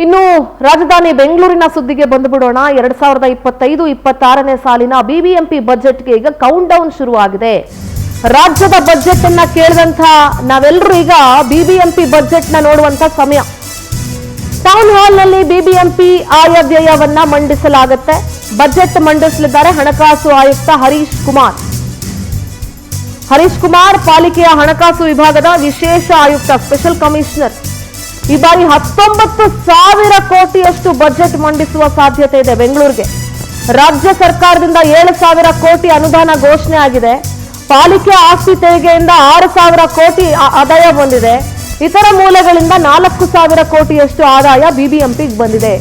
ಇನ್ನು ರಾಜಧಾನಿ ಬೆಂಗಳೂರಿನ ಸುದ್ದಿಗೆ ಬಂದುಬಿಡೋಣ. 2025-26ನೇ ಸಾಲಿನ ಬಿಬಿಎಂಪಿ ಬಜೆಟ್ಗೆ ಈಗ ಕೌಂಟ್ ಡೌನ್ ಶುರುವಾಗಿದೆ. ರಾಜ್ಯದ ಬಜೆಟ್ ಅನ್ನ ಕೇಳಿದಂತ ನಾವೆಲ್ಲರೂ ಈಗ ಬಿಬಿಎಂಪಿ ಬಜೆಟ್ ನ ನೋಡುವಂತ ಸಮಯ. ಟೌನ್ ಹಾಲ್ ನಲ್ಲಿ ಬಿಬಿಎಂಪಿ ಆಯವ್ಯಯವನ್ನ ಮಂಡಿಸಲಾಗುತ್ತೆ. ಬಜೆಟ್ ಮಂಡಿಸಲಿದ್ದಾರೆ ಹಣಕಾಸು ಆಯುಕ್ತ ಹರೀಶ್ ಕುಮಾರ್ ಪಾಲಿಕೆಯ ಹಣಕಾಸು ವಿಭಾಗದ ವಿಶೇಷ ಆಯುಕ್ತ ಸ್ಪೆಷಲ್ ಕಮಿಷನರ್. ಈ ಬಾರಿ 19,000 ಕೋಟಿಯಷ್ಟು ಬಜೆಟ್ ಮಂಡಿಸುವ ಸಾಧ್ಯತೆ ಇದೆ ಬೆಂಗಳೂರಿಗೆ. ರಾಜ್ಯ ಸರ್ಕಾರದಿಂದ 7,000 ಕೋಟಿ ಅನುದಾನ ಘೋಷಣೆ ಆಗಿದೆ. ಪಾಲಿಕೆ ಆಸ್ತಿ ತೆರಿಗೆಯಿಂದ 6,000 ಕೋಟಿ ಆದಾಯ ಬಂದಿದೆ. ಇತರ ಮೂಲಗಳಿಂದ 4,000 ಕೋಟಿಯಷ್ಟು ಆದಾಯ ಬಿಬಿಎಂಪಿಗೆ ಬಂದಿದೆ.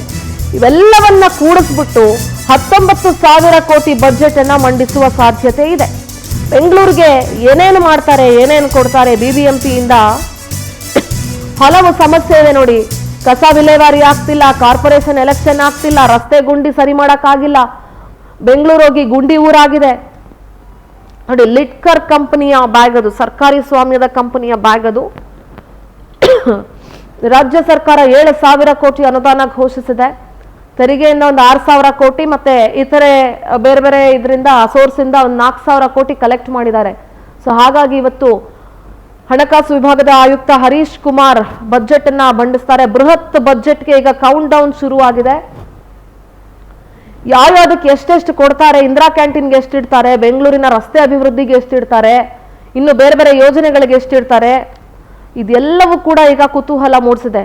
ಇವೆಲ್ಲವನ್ನ ಕೂಡಿಸ್ಬಿಟ್ಟು 19,000 ಕೋಟಿ ಬಜೆಟ್ ಅನ್ನ ಮಂಡಿಸುವ ಸಾಧ್ಯತೆ ಇದೆ. ಬೆಂಗಳೂರಿಗೆ ಏನೇನು ಮಾಡ್ತಾರೆ, ಏನೇನು ಕೊಡ್ತಾರೆ ಬಿಬಿಎಂಪಿಯಿಂದ ಹಲವು ಸಮಸ್ಯೆ ಇದೆ ನೋಡಿ. ಕಸ ವಿಲೇವಾರಿ ಆಗ್ತಿಲ್ಲ, ಕಾರ್ಪೊರೇಷನ್ ಎಲೆಕ್ಷನ್ ಆಗ್ತಿಲ್ಲ, ರಸ್ತೆ ಗುಂಡಿ ಸರಿ ಮಾಡಕ್ಕಾಗಿಲ್ಲ, ಬೆಂಗಳೂರು ಹೋಗಿ ಗುಂಡಿ ಊರಾಗಿದೆ ನೋಡಿ. ಲಿಟ್ಕರ್ ಕಂಪನಿಯ ಬ್ಯಾಗ್ ಅದು, ಸರ್ಕಾರಿ ಸ್ವಾಮ್ಯದ ಕಂಪನಿಯ ಬ್ಯಾಗ್ ಅದು. ರಾಜ್ಯ ಸರ್ಕಾರ 7,000 ಕೋಟಿ ಅನುದಾನ ಘೋಷಿಸಿದೆ. ತೆರಿಗೆಯಿಂದ ಒಂದು 6,000 ಕೋಟಿ ಮತ್ತೆ ಇತರೆ ಬೇರೆ ಬೇರೆ ಇದರಿಂದ ಸೋರ್ಸ್ ಇಂದ ಒಂದು 4,000 ಕೋಟಿ ಕಲೆಕ್ಟ್ ಮಾಡಿದ್ದಾರೆ. ಸೊ ಹಾಗಾಗಿ ಇವತ್ತು ಹಣಕಾಸು ವಿಭಾಗದ ಆಯುಕ್ತ ಹರೀಶ್ ಕುಮಾರ್ ಬಜೆಟ್ ಅನ್ನ ಮಂಡಿಸ್ತಾರೆ. ಬೃಹತ್ ಬಜೆಟ್ಗೆ ಈಗ ಕೌಂಟ್ ಡೌನ್ ಶುರುವಾಗಿದೆ. ಯಾವ್ಯಾವುದಕ್ಕೆ ಎಷ್ಟೆಷ್ಟು ಕೊಡ್ತಾರೆ, ಇಂದಿರಾ ಕ್ಯಾಂಟೀನ್ಗೆ ಎಷ್ಟಿಡ್ತಾರೆ, ಬೆಂಗಳೂರಿನ ರಸ್ತೆ ಅಭಿವೃದ್ಧಿಗೆ ಎಷ್ಟಿಡ್ತಾರೆ, ಇನ್ನು ಬೇರೆ ಬೇರೆ ಯೋಜನೆಗಳಿಗೆ ಎಷ್ಟಿಡ್ತಾರೆ, ಇದೆಲ್ಲವೂ ಕೂಡ ಈಗ ಕುತೂಹಲ ಮೂಡಿಸಿದೆ.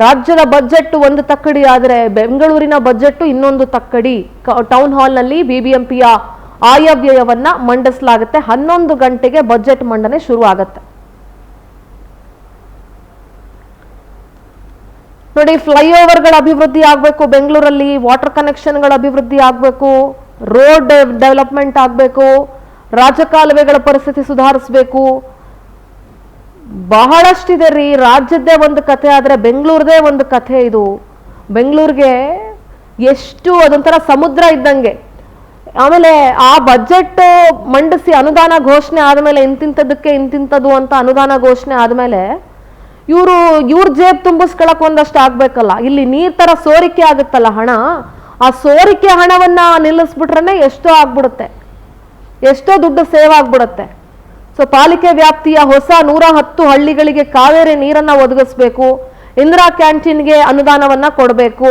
ರಾಜ್ಯದ ಬಜೆಟ್ ಒಂದು ತಕ್ಕಡಿ ಆದರೆ ಬೆಂಗಳೂರಿನ ಬಜೆಟ್ ಇನ್ನೊಂದು ತಕ್ಕಡಿ. ಟೌನ್ ಹಾಲ್ ನಲ್ಲಿ ಬಿಬಿಎಂಪಿಯ ಆಯವ್ಯಯವನ್ನ ಮಂಡಿಸಲಾಗುತ್ತೆ. 11 ಗಂಟೆಗೆ ಬಜೆಟ್ ಮಂಡನೆ ಶುರು ಆಗತ್ತೆ ನೋಡಿ. ಫ್ಲೈಓವರ್ಗಳ ಅಭಿವೃದ್ಧಿ ಆಗಬೇಕು ಬೆಂಗಳೂರಲ್ಲಿ, ವಾಟರ್ ಕನೆಕ್ಷನ್ಗಳ ಅಭಿವೃದ್ಧಿ ಆಗಬೇಕು, ರೋಡ್ ಡೆವಲಪ್ಮೆಂಟ್ ಆಗಬೇಕು, ರಾಜಕಾಲುವೆಗಳ ಪರಿಸ್ಥಿತಿ ಸುಧಾರಿಸಬೇಕು. ಬಹಳಷ್ಟಿದೆ ರೀ. ರಾಜ್ಯದ್ದೇ ಒಂದು ಕಥೆ ಆದ್ರೆ ಬೆಂಗಳೂರದೇ ಒಂದು ಕಥೆ ಇದು. ಬೆಂಗಳೂರಿಗೆ ಎಷ್ಟು ಅದೊಂಥರ ಸಮುದ್ರ ಇದ್ದಂಗೆ. ಆಮೇಲೆ ಆ ಬಜೆಟ್ ಮಂಡಿಸಿ ಅನುದಾನ ಘೋಷಣೆ ಆದ್ಮೇಲೆ ಇಂತಿಂತದಕ್ಕೆ ಇಂತಿಂತದ್ದು ಅಂತ ಅನುದಾನ ಘೋಷಣೆ ಆದ್ಮೇಲೆ ಇವ್ರ ಜೇಬ್ ತುಂಬಿಸ್ಕೊಳಕ್ ಒಂದಷ್ಟು ಆಗ್ಬೇಕಲ್ಲ. ಇಲ್ಲಿ ನೀರ್ ತರ ಸೋರಿಕೆ ಆಗುತ್ತಲ್ಲ ಹಣ, ಆ ಸೋರಿಕೆ ಹಣವನ್ನ ನಿಲ್ಲಿಸ್ಬಿಟ್ರೆ ಎಷ್ಟೋ ಆಗ್ಬಿಡುತ್ತೆ, ಎಷ್ಟೋ ದುಡ್ಡು ಸೇವ್ ಆಗ್ಬಿಡುತ್ತೆ. ಸೊ ಪಾಲಿಕೆ ವ್ಯಾಪ್ತಿಯ ಹೊಸ 110 ಹಳ್ಳಿಗಳಿಗೆ ಕಾವೇರಿ ನೀರನ್ನ ಒದಗಿಸ್ಬೇಕು, ಇಂದಿರಾ ಕ್ಯಾಂಟೀನ್ಗೆ ಅನುದಾನವನ್ನ ಕೊಡಬೇಕು,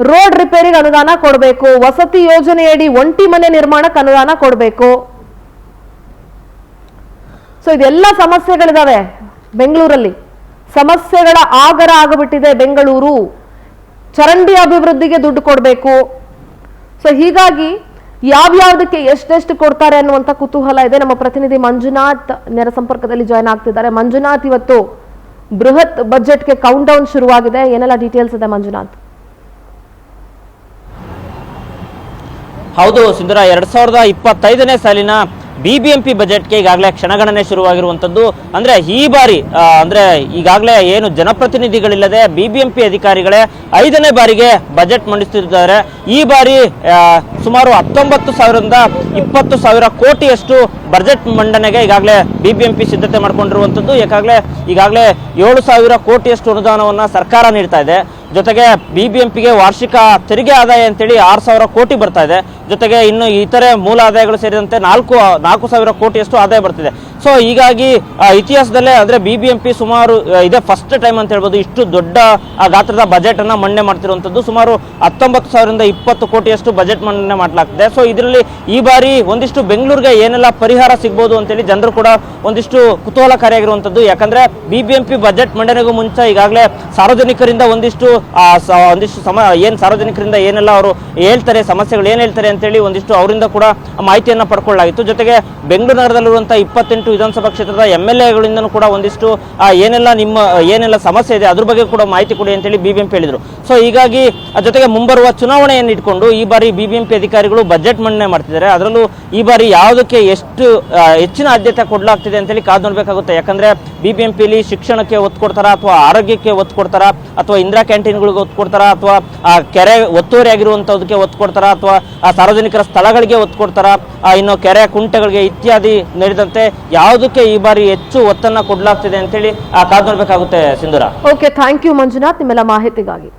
ರೋಡ್ ರಿಪೇರಿಗೆ ಅನುದಾನ ಕೊಡಬೇಕು, ವಸತಿ ಯೋಜನೆಯಡಿ ಒಂಟಿ ಮನೆ ನಿರ್ಮಾಣಕ್ಕೆ ಅನುದಾನ ಕೊಡಬೇಕು. ಸೊ ಇದೆಲ್ಲ ಸಮಸ್ಯೆಗಳಿದಾವೆ ಬೆಂಗಳೂರಲ್ಲಿ. ಸಮಸ್ಯೆಗಳ ಆಗರ ಆಗಿಬಿಟ್ಟಿದೆ ಬೆಂಗಳೂರು. ಚರಂಡಿ ಅಭಿವೃದ್ಧಿಗೆ ದುಡ್ಡು ಕೊಡಬೇಕು. ಸೊ ಹೀಗಾಗಿ ಯಾವ್ಯಾವುದಕ್ಕೆ ಎಷ್ಟೆಷ್ಟು ಕೊಡ್ತಾರೆ ಅನ್ನುವಂಥ ಕುತೂಹಲ ಇದೆ. ನಮ್ಮ ಪ್ರತಿನಿಧಿ ಮಂಜುನಾಥ್ ನೇರ ಸಂಪರ್ಕದಲ್ಲಿ ಜಾಯ್ನ್ ಆಗ್ತಿದ್ದಾರೆ. ಮಂಜುನಾಥ್, ಇವತ್ತು ಬೃಹತ್ ಬಜೆಟ್ಗೆ ಕೌಂಟ್ ಡೌನ್ ಶುರುವಾಗಿದೆ, ಏನೆಲ್ಲ ಡೀಟೇಲ್ಸ್ ಇದೆ ಮಂಜುನಾಥ್? ಹೌದು ಸಿಂಧೂರ, 2025ನೇ ಸಾಲಿನ ಬಿಬಿಎಂಪಿ ಬಜೆಟ್ಗೆ ಈಗಾಗಲೇ ಕ್ಷಣಗಣನೆ ಶುರುವಾಗಿರುವಂಥದ್ದು. ಅಂದರೆ ಈ ಬಾರಿ ಈಗಾಗಲೇ ಏನು ಜನಪ್ರತಿನಿಧಿಗಳಿಲ್ಲದೆ ಬಿಬಿಎಂಪಿ ಅಧಿಕಾರಿಗಳೇ 5ನೇ ಬಾರಿಗೆ ಬಜೆಟ್ ಮಂಡಿಸುತ್ತಿದ್ದಾರೆ. ಈ ಬಾರಿ ಸುಮಾರು 19,000ರಿಂದ 20,000 ಕೋಟಿಯಷ್ಟು ಬಜೆಟ್ ಮಂಡನೆಗೆ ಈಗಾಗಲೇ ಬಿಬಿಎಂಪಿ ಸಿದ್ಧತೆ ಮಾಡಿಕೊಂಡಿರುವಂಥದ್ದು. ಈಗಾಗಲೇ 7,000 ಕೋಟಿಯಷ್ಟು ಅನುದಾನವನ್ನು ಸರ್ಕಾರ ನೀಡ್ತಾ ಇದೆ. ಜೊತೆಗೆ ಬಿಬಿಎಂಪಿಗೆ ವಾರ್ಷಿಕ ತೆರಿಗೆ ಆದಾಯ ಅಂತೇಳಿ 6,000 ಕೋಟಿ ಬರ್ತಾ ಇದೆ. ಜೊತೆಗೆ ಇನ್ನು ಇತರೆ ಮೂಲ ಆದಾಯಗಳು ಸೇರಿದಂತೆ 4,000 ಕೋಟಿಯಷ್ಟು ಆದಾಯ ಬರ್ತಿದೆ. ಸೊ ಹೀಗಾಗಿ ಇತಿಹಾಸದಲ್ಲೇ ಅಂದರೆ ಬಿಬಿಎಂಪಿ ಸುಮಾರು ಇದೇ ಫಸ್ಟ್ ಟೈಮ್ ಅಂತ ಹೇಳ್ಬೋದು ಇಷ್ಟು ದೊಡ್ಡ ಗಾತ್ರದ ಬಜೆಟ್ ಅನ್ನ ಮಂಡನೆ ಮಾಡ್ತಿರುವಂಥದ್ದು. ಸುಮಾರು 19,000ರಿಂದ 20 ಕೋಟಿಯಷ್ಟು ಬಜೆಟ್ ಮಂಡನೆ ಮಾಡಲಾಗ್ತದೆ. ಸೊ ಇದರಲ್ಲಿ ಈ ಬಾರಿ ಒಂದಿಷ್ಟು ಬೆಂಗಳೂರಿಗೆ ಏನೆಲ್ಲ ಪರಿಹಾರ ಸಿಗ್ಬೋದು ಅಂತೇಳಿ ಜನರು ಕೂಡ ಒಂದಿಷ್ಟು ಕುತೂಹಲಕಾರಿಯಾಗಿರುವಂಥದ್ದು. ಯಾಕಂದ್ರೆ ಬಿಬಿಎಂಪಿ ಬಜೆಟ್ ಮಂಡನೆಗೂ ಮುಂಚೆ ಈಗಾಗಲೇ ಸಾರ್ವಜನಿಕರಿಂದ ಒಂದಿಷ್ಟು ಸಾರ್ವಜನಿಕರಿಂದ ಏನೆಲ್ಲ ಅವರು ಹೇಳ್ತಾರೆ, ಸಮಸ್ಯೆಗಳು ಏನು ಹೇಳ್ತಾರೆ ಅಂತೇಳಿ ಒಂದಿಷ್ಟು ಅವರಿಂದ ಕೂಡ ಮಾಹಿತಿಯನ್ನು ಪಡ್ಕೊಳ್ಳಲಾಗಿತ್ತು. ಜೊತೆಗೆ ಬೆಂಗಳೂರು ನಗರದಲ್ಲಿರುವಂತಹ 28 ವಿಧಾನಸಭಾ ಕ್ಷೇತ್ರದ MLA ಕೂಡ ಒಂದಿಷ್ಟು ಏನೆಲ್ಲ ಸಮಸ್ಯೆ ಇದೆ ಅದ್ರ ಬಗ್ಗೆ ಕೂಡ ಮಾಹಿತಿ ಕೊಡಿ ಅಂತೇಳಿ ಬಿಬಿಎಂಪಿ ಹೇಳಿದ್ರು. ಸೊ ಹೀಗಾಗಿ ಜೊತೆಗೆ ಮುಂಬರುವ ಚುನಾವಣೆಯನ್ನು ಇಟ್ಕೊಂಡು ಈ ಬಾರಿ ಬಿಬಿಎಂಪಿ ಅಧಿಕಾರಿಗಳು ಬಜೆಟ್ ಮಂಡನೆ ಮಾಡ್ತಿದ್ದಾರೆ. ಅದರಲ್ಲೂ ಈ ಬಾರಿ ಯಾವುದಕ್ಕೆ ಎಷ್ಟು ಹೆಚ್ಚಿನ ಆದ್ಯತೆ ಕೊಡಲಾಗ್ತಿದೆ ಅಂತೇಳಿ ಕಾದು ನೋಡಬೇಕಾಗುತ್ತೆ. ಯಾಕಂದ್ರೆ ಬಿಬಿಎಂಪಿಯಲ್ಲಿ ಶಿಕ್ಷಣಕ್ಕೆ ಒತ್ತು ಕೊಡ್ತಾರಾ, ಅಥವಾ ಆರೋಗ್ಯಕ್ಕೆ ಒತ್ತು ಕೊಡ್ತಾರಾ, ಅಥವಾ ಇಂದಿರಾ ಕ್ಯಾಂಟೀನ್ಗಳಿಗೆ ಒತ್ತು ಕೊಡ್ತಾರಾ, ಅಥವಾ ಕೆರೆ ಒತ್ತುವರಿ ಆಗಿರುವಂತದಕ್ಕೆ ಒತ್ತು ಕೊಡ್ತಾರಾ, ಅಥವಾ ಸಾರ್ವಜನಿಕರ ಸ್ಥಳಗಳಿಗೆ ಒತ್ತು ಕೊಡ್ತಾರ, ಇನ್ನು ಕೆರೆ ಕುಂಟೆಗಳಿಗೆ ಇತ್ಯಾದಿ ನಡೆದಂತೆ ಯಾವುದಕ್ಕೆ ಈ ಬಾರಿ ಹೆಚ್ಚು ಒತ್ತನ್ನ ಕೊಡಲಾಗ್ತಿದೆ ಅಂತೇಳಿ ಕಾದು ನೋಡ್ಬೇಕಾಗುತ್ತೆ ಸಿಂಧೂರ. ಓಕೆ, ಥ್ಯಾಂಕ್ ಯು ಮಂಜುನಾಥ್ ನಿಮ್ಮೆಲ್ಲ ಮಾಹಿತಿಗಾಗಿ.